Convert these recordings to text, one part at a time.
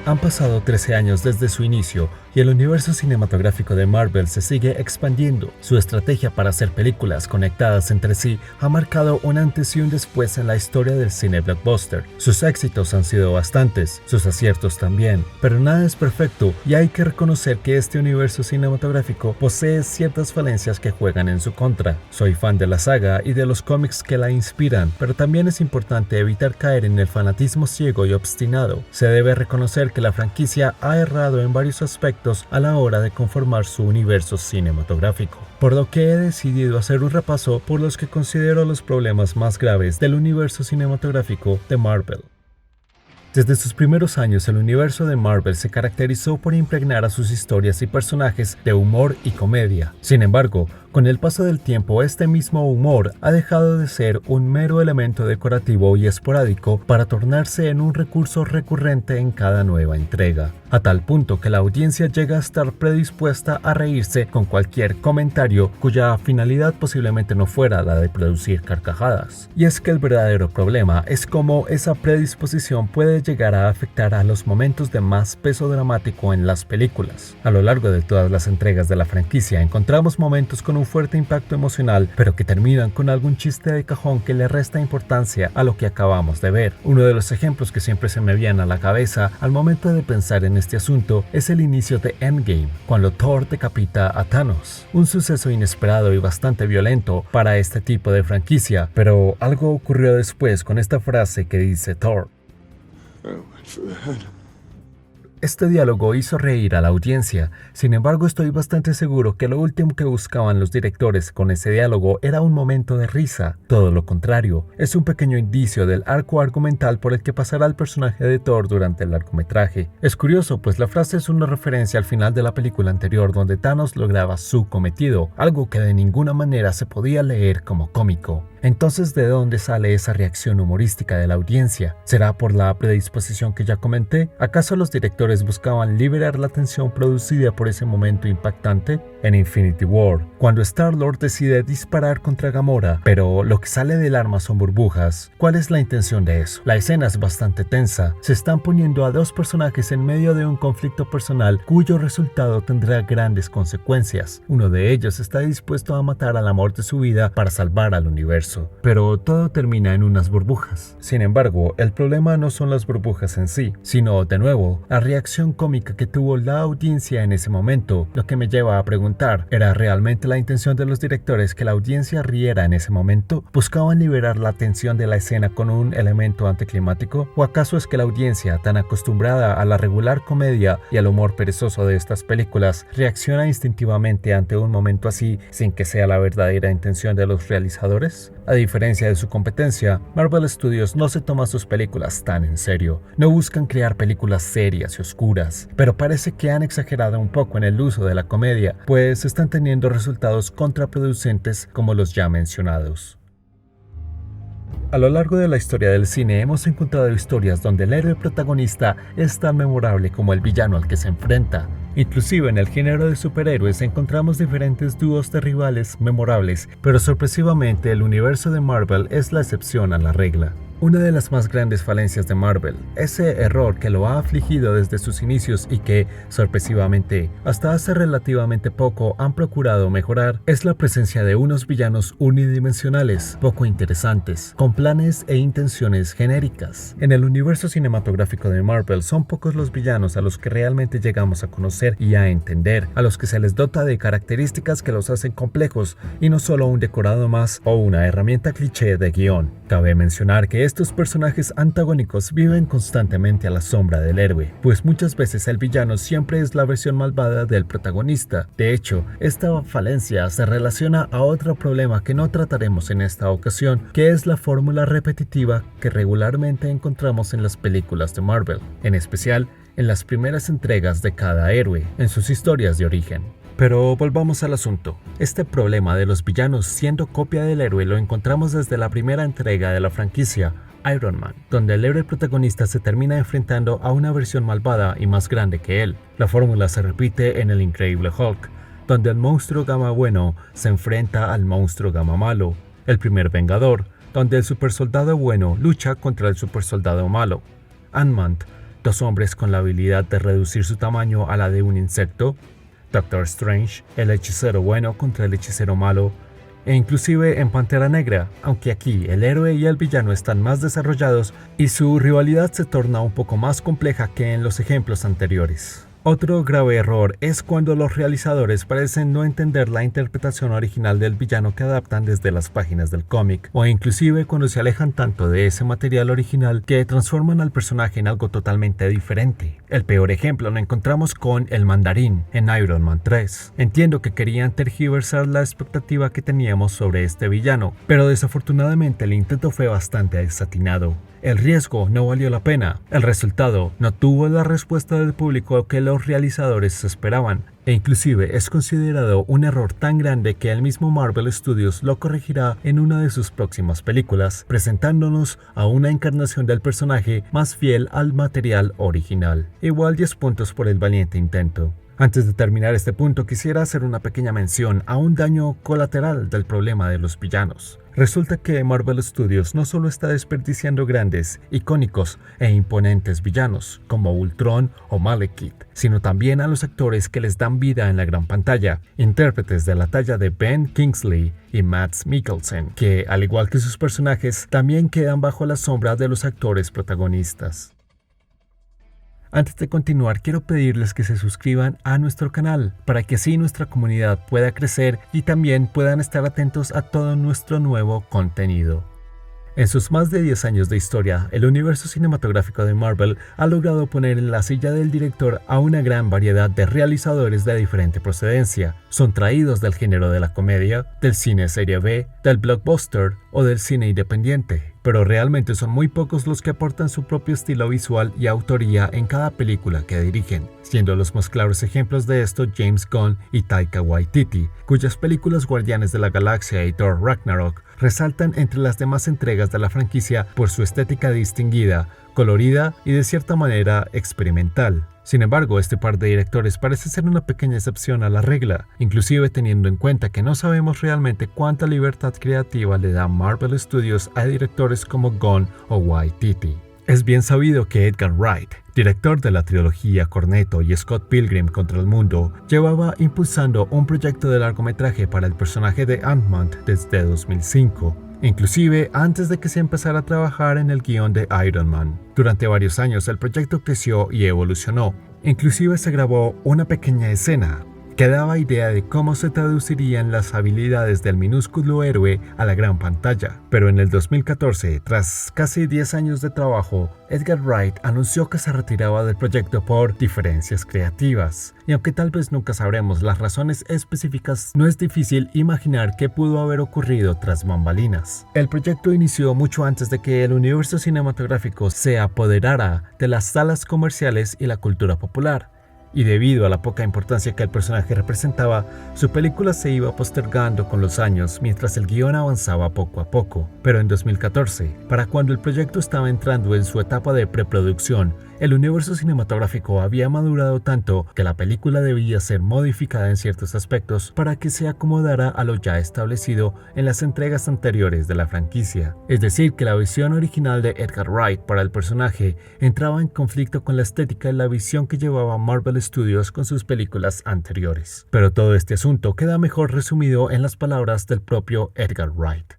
Han pasado 13 años desde su inicio y el universo cinematográfico de Marvel se sigue expandiendo. Su estrategia para hacer películas conectadas entre sí ha marcado un antes y un después en la historia del cine blockbuster. Sus éxitos han sido bastantes, sus aciertos también, pero nada es perfecto y hay que reconocer que este universo cinematográfico posee ciertas falencias que juegan en su contra. Soy fan de la saga y de los cómics que la inspiran, pero también es importante evitar caer en el fanatismo ciego y obstinado. Se debe reconocer que la franquicia ha errado en varios aspectos a la hora de conformar su universo cinematográfico, por lo que he decidido hacer un repaso por los que considero los problemas más graves del universo cinematográfico de Marvel. Desde sus primeros años, el universo de Marvel se caracterizó por impregnar a sus historias y personajes de humor y comedia. Sin embargo, con el paso del tiempo, este mismo humor ha dejado de ser un mero elemento decorativo y esporádico para tornarse en un recurso recurrente en cada nueva entrega, a tal punto que la audiencia llega a estar predispuesta a reírse con cualquier comentario cuya finalidad posiblemente no fuera la de producir carcajadas. Y es que el verdadero problema es cómo esa predisposición puede llegar a afectar a los momentos de más peso dramático en las películas. A lo largo de todas las entregas de la franquicia encontramos momentos con un fuerte impacto emocional, pero que terminan con algún chiste de cajón que le resta importancia a lo que acabamos de ver. Uno de los ejemplos que siempre se me viene a la cabeza al momento de pensar en este asunto es el inicio de Endgame, cuando Thor decapita a Thanos. Un suceso inesperado y bastante violento para este tipo de franquicia, pero algo ocurrió después con esta frase que dice Thor. Este diálogo hizo reír a la audiencia, sin embargo estoy bastante seguro que lo último que buscaban los directores con ese diálogo era un momento de risa. Todo lo contrario, es un pequeño indicio del arco argumental por el que pasará el personaje de Thor durante el largometraje. Es curioso, pues la frase es una referencia al final de la película anterior donde Thanos lograba su cometido, algo que de ninguna manera se podía leer como cómico. Entonces, ¿de dónde sale esa reacción humorística de la audiencia? ¿Será por la predisposición que ya comenté? ¿Acaso los directores buscaban liberar la tensión producida por ese momento impactante? En Infinity War, cuando Star-Lord decide disparar contra Gamora, pero lo que sale del arma son burbujas, ¿cuál es la intención de eso? La escena es bastante tensa. Se están poniendo a dos personajes en medio de un conflicto personal cuyo resultado tendrá grandes consecuencias. Uno de ellos está dispuesto a matar al amor de su vida para salvar al universo, pero todo termina en unas burbujas. Sin embargo, el problema no son las burbujas en sí, sino, de nuevo, la reacción cómica que tuvo la audiencia en ese momento, lo que me lleva a preguntar, ¿era realmente la intención de los directores que la audiencia riera en ese momento? ¿Buscaban liberar la tensión de la escena con un elemento anticlimático? ¿O acaso es que la audiencia, tan acostumbrada a la regular comedia y al humor perezoso de estas películas, reacciona instintivamente ante un momento así sin que sea la verdadera intención de los realizadores? A diferencia de su competencia, Marvel Studios no se toma sus películas tan en serio. No buscan crear películas serias y oscuras, pero parece que han exagerado un poco en el uso de la comedia, pues están teniendo resultados contraproducentes como los ya mencionados. A lo largo de la historia del cine hemos encontrado historias donde el héroe protagonista es tan memorable como el villano al que se enfrenta. Inclusive en el género de superhéroes encontramos diferentes dúos de rivales memorables, pero sorpresivamente el universo de Marvel es la excepción a la regla. Una de las más grandes falencias de Marvel, ese error que lo ha afligido desde sus inicios y que, sorpresivamente, hasta hace relativamente poco han procurado mejorar, es la presencia de unos villanos unidimensionales, poco interesantes, con planes e intenciones genéricas. En el universo cinematográfico de Marvel son pocos los villanos a los que realmente llegamos a conocer y a entender, a los que se les dota de características que los hacen complejos y no solo un decorado más o una herramienta cliché de guión. Cabe mencionar que estos personajes antagónicos viven constantemente a la sombra del héroe, pues muchas veces el villano siempre es la versión malvada del protagonista. De hecho, esta falencia se relaciona a otro problema que no trataremos en esta ocasión, que es la fórmula repetitiva que regularmente encontramos en las películas de Marvel, en especial en las primeras entregas de cada héroe, en sus historias de origen. Pero volvamos al asunto. Este problema de los villanos siendo copia del héroe lo encontramos desde la primera entrega de la franquicia, Iron Man, donde el héroe protagonista se termina enfrentando a una versión malvada y más grande que él. La fórmula se repite en el Increíble Hulk, donde el monstruo gamma bueno se enfrenta al monstruo gamma malo. El primer Vengador, donde el supersoldado bueno lucha contra el supersoldado malo. Ant-Man, dos hombres con la habilidad de reducir su tamaño a la de un insecto, Doctor Strange, el hechicero bueno contra el hechicero malo, e inclusive en Pantera Negra, aunque aquí el héroe y el villano están más desarrollados y su rivalidad se torna un poco más compleja que en los ejemplos anteriores. Otro grave error es cuando los realizadores parecen no entender la interpretación original del villano que adaptan desde las páginas del cómic, o inclusive cuando se alejan tanto de ese material original que transforman al personaje en algo totalmente diferente. El peor ejemplo lo encontramos con el Mandarín en Iron Man 3. Entiendo que querían tergiversar la expectativa que teníamos sobre este villano, pero desafortunadamente el intento fue bastante desatinado. El riesgo no valió la pena, el resultado no tuvo la respuesta del público que los realizadores esperaban, e inclusive es considerado un error tan grande que el mismo Marvel Studios lo corregirá en una de sus próximas películas, presentándonos a una encarnación del personaje más fiel al material original. Igual 10 puntos por el valiente intento. Antes de terminar este punto, quisiera hacer una pequeña mención a un daño colateral del problema de los villanos. Resulta que Marvel Studios no solo está desperdiciando grandes, icónicos e imponentes villanos como Ultron o Malekith, sino también a los actores que les dan vida en la gran pantalla, intérpretes de la talla de Ben Kingsley y Mads Mikkelsen, que, al igual que sus personajes, también quedan bajo la sombra de los actores protagonistas. Antes de continuar, quiero pedirles que se suscriban a nuestro canal para que así nuestra comunidad pueda crecer y también puedan estar atentos a todo nuestro nuevo contenido. En sus más de 10 años de historia, el universo cinematográfico de Marvel ha logrado poner en la silla del director a una gran variedad de realizadores de diferente procedencia. Son traídos del género de la comedia, del cine serie B, del blockbuster o del cine independiente, pero realmente son muy pocos los que aportan su propio estilo visual y autoría en cada película que dirigen, siendo los más claros ejemplos de esto James Gunn y Taika Waititi, cuyas películas Guardianes de la Galaxia y Thor Ragnarok resaltan entre las demás entregas de la franquicia por su estética distinguida, colorida y de cierta manera experimental. Sin embargo, este par de directores parece ser una pequeña excepción a la regla, inclusive teniendo en cuenta que no sabemos realmente cuánta libertad creativa le da Marvel Studios a directores como Gunn o Waititi. Es bien sabido que Edgar Wright, director de la trilogía Cornetto y Scott Pilgrim contra el mundo, llevaba impulsando un proyecto de largometraje para el personaje de Ant-Man desde 2005, inclusive antes de que se empezara a trabajar en el guión de Iron Man. Durante varios años el proyecto creció y evolucionó, inclusive se grabó una pequeña escena que daba idea de cómo se traducirían las habilidades del minúsculo héroe a la gran pantalla. Pero en el 2014, tras casi 10 años de trabajo, Edgar Wright anunció que se retiraba del proyecto por diferencias creativas. Y aunque tal vez nunca sabremos las razones específicas, no es difícil imaginar qué pudo haber ocurrido tras bambalinas. El proyecto inició mucho antes de que el universo cinematográfico se apoderara de las salas comerciales y la cultura popular. Y debido a la poca importancia que el personaje representaba, su película se iba postergando con los años mientras el guión avanzaba poco a poco. Pero en 2014, para cuando el proyecto estaba entrando en su etapa de preproducción, el universo cinematográfico había madurado tanto que la película debía ser modificada en ciertos aspectos para que se acomodara a lo ya establecido en las entregas anteriores de la franquicia. Es decir, que la visión original de Edgar Wright para el personaje entraba en conflicto con la estética y la visión que llevaba Marvel Studios con sus películas anteriores. Pero todo este asunto queda mejor resumido en las palabras del propio Edgar Wright.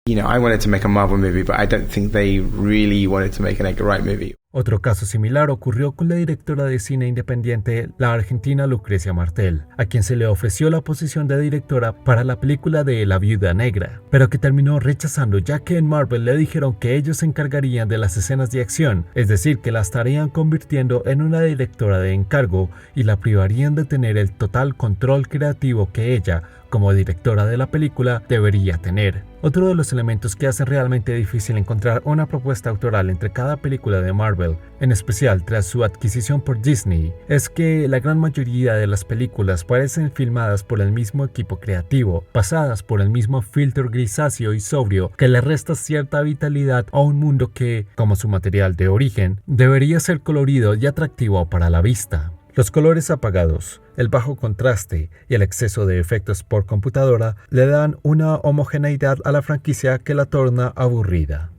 You know, I wanted to make a Marvel movie, but I don't think they really wanted to make an Edgar Wright movie. Otro caso similar ocurrió con la directora de cine independiente, la argentina Lucrecia Martel, a quien se le ofreció la posición de directora para la película de La Viuda Negra, pero que terminó rechazando ya que en Marvel le dijeron que ellos se encargarían de las escenas de acción, es decir, que la estarían convirtiendo en una directora de encargo y la privarían de tener el total control creativo que ella, como directora de la película, debería tener. Otro de los elementos que hace realmente difícil encontrar una propuesta autoral entre cada película de Marvel, en especial tras su adquisición por Disney, es que la gran mayoría de las películas parecen filmadas por el mismo equipo creativo, pasadas por el mismo filtro grisáceo y sobrio que le resta cierta vitalidad a un mundo que, como su material de origen, debería ser colorido y atractivo para la vista. Los colores apagados, el bajo contraste y el exceso de efectos por computadora le dan una homogeneidad a la franquicia que la torna aburrida.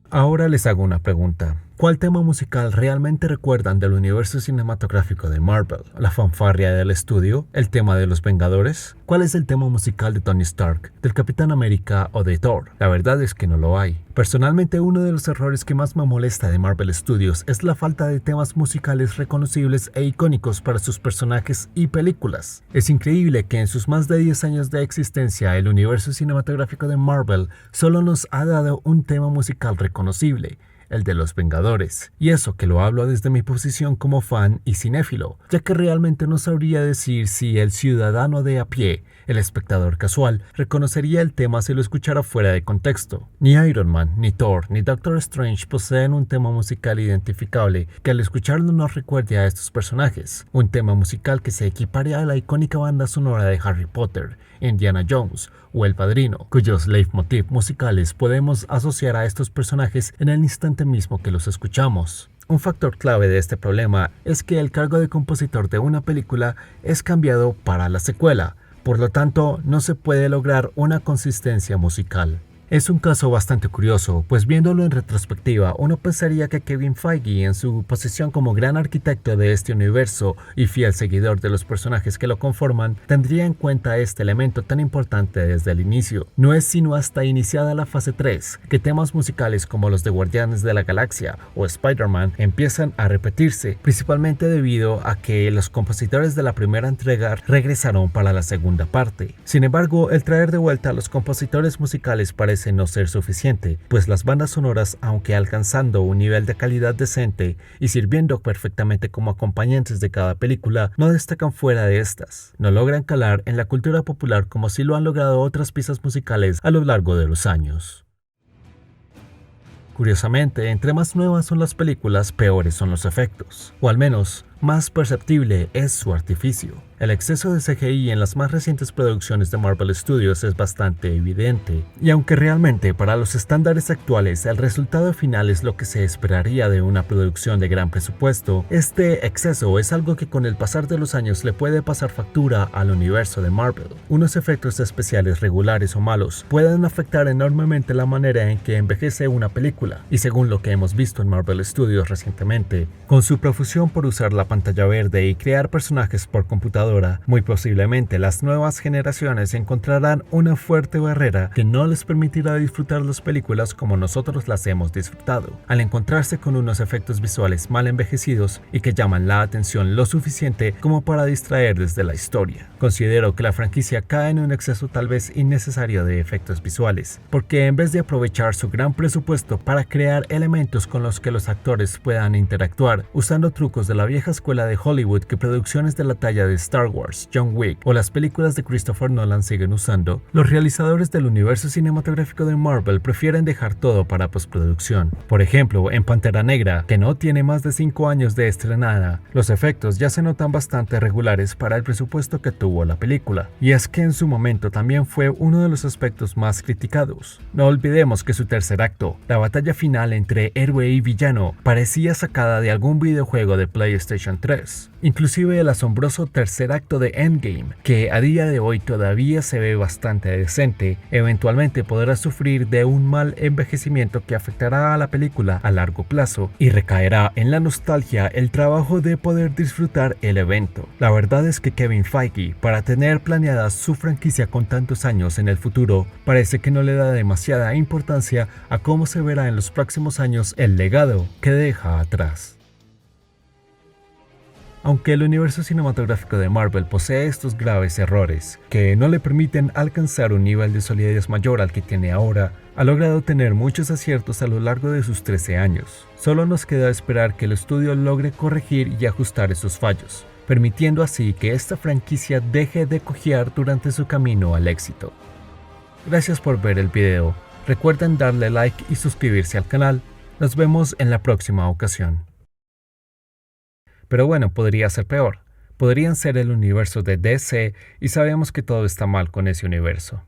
Ahora les hago una pregunta. ¿Cuál tema musical realmente recuerdan del universo cinematográfico de Marvel? ¿La fanfarria del estudio? ¿El tema de los Vengadores? ¿Cuál es el tema musical de Tony Stark, del Capitán América o de Thor? La verdad es que no lo hay. Personalmente, uno de los errores que más me molesta de Marvel Studios es la falta de temas musicales reconocibles e icónicos para sus personajes y películas. Es increíble que en sus más de 10 años de existencia, el universo cinematográfico de Marvel solo nos ha dado un tema musical reconocible, el de los Vengadores, y eso que lo hablo desde mi posición como fan y cinéfilo, ya que realmente no sabría decir si el ciudadano de a pie, el espectador casual, reconocería el tema si lo escuchara fuera de contexto. Ni Iron Man, ni Thor, ni Doctor Strange poseen un tema musical identificable que al escucharlo nos recuerde a estos personajes, un tema musical que se equipare a la icónica banda sonora de Harry Potter, Indiana Jones o El Padrino, cuyos leitmotiv musicales podemos asociar a estos personajes en el instante mismo que los escuchamos. Un factor clave de este problema es que el cargo de compositor de una película es cambiado para la secuela, por lo tanto no se puede lograr una consistencia musical. Es un caso bastante curioso, pues viéndolo en retrospectiva, uno pensaría que Kevin Feige, en su posición como gran arquitecto de este universo y fiel seguidor de los personajes que lo conforman, tendría en cuenta este elemento tan importante desde el inicio. No es sino hasta iniciada la fase 3 que temas musicales como los de Guardianes de la Galaxia o Spider-Man empiezan a repetirse, principalmente debido a que los compositores de la primera entrega regresaron para la segunda parte. Sin embargo, el traer de vuelta a los compositores musicales parece no ser suficiente, pues las bandas sonoras, aunque alcanzando un nivel de calidad decente y sirviendo perfectamente como acompañantes de cada película, no destacan fuera de estas. No logran calar en la cultura popular como si lo han logrado otras piezas musicales a lo largo de los años. Curiosamente, entre más nuevas son las películas, peores son los efectos, o al menos, más perceptible es su artificio. El exceso de CGI en las más recientes producciones de Marvel Studios es bastante evidente, y aunque realmente para los estándares actuales el resultado final es lo que se esperaría de una producción de gran presupuesto, este exceso es algo que con el pasar de los años le puede pasar factura al universo de Marvel. Unos efectos especiales regulares o malos pueden afectar enormemente la manera en que envejece una película, y según lo que hemos visto en Marvel Studios recientemente, con su profusión por usar la pantalla verde y crear personajes por computadora, muy posiblemente las nuevas generaciones encontrarán una fuerte barrera que no les permitirá disfrutar las películas como nosotros las hemos disfrutado, al encontrarse con unos efectos visuales mal envejecidos y que llaman la atención lo suficiente como para distraerles de la historia. Considero que la franquicia cae en un exceso tal vez innecesario de efectos visuales, porque en vez de aprovechar su gran presupuesto para crear elementos con los que los actores puedan interactuar, usando trucos de la vieja escuela de Hollywood que producciones de la talla de Star Wars, John Wick o las películas de Christopher Nolan siguen usando, los realizadores del universo cinematográfico de Marvel prefieren dejar todo para postproducción. Por ejemplo, en Pantera Negra, que no tiene más de 5 años de estrenada, los efectos ya se notan bastante regulares para el presupuesto que tuvo la película. Y es que en su momento también fue uno de los aspectos más criticados. No olvidemos que su tercer acto, la batalla final entre héroe y villano, parecía sacada de algún videojuego de PlayStation 3. Inclusive el asombroso tercer acto de Endgame, que a día de hoy todavía se ve bastante decente, eventualmente podrá sufrir de un mal envejecimiento que afectará a la película a largo plazo y recaerá en la nostalgia el trabajo de poder disfrutar el evento. La verdad es que Kevin Feige, para tener planeada su franquicia con tantos años en el futuro, parece que no le da demasiada importancia a cómo se verá en los próximos años el legado que deja atrás. Aunque el universo cinematográfico de Marvel posee estos graves errores, que no le permiten alcanzar un nivel de solidez mayor al que tiene ahora, ha logrado tener muchos aciertos a lo largo de sus 13 años. Solo nos queda esperar que el estudio logre corregir y ajustar esos fallos, permitiendo así que esta franquicia deje de cojear durante su camino al éxito. Gracias por ver el video. Recuerden darle like y suscribirse al canal. Nos vemos en la próxima ocasión. Pero bueno, podría ser peor. Podrían ser el universo de DC y sabemos que todo está mal con ese universo.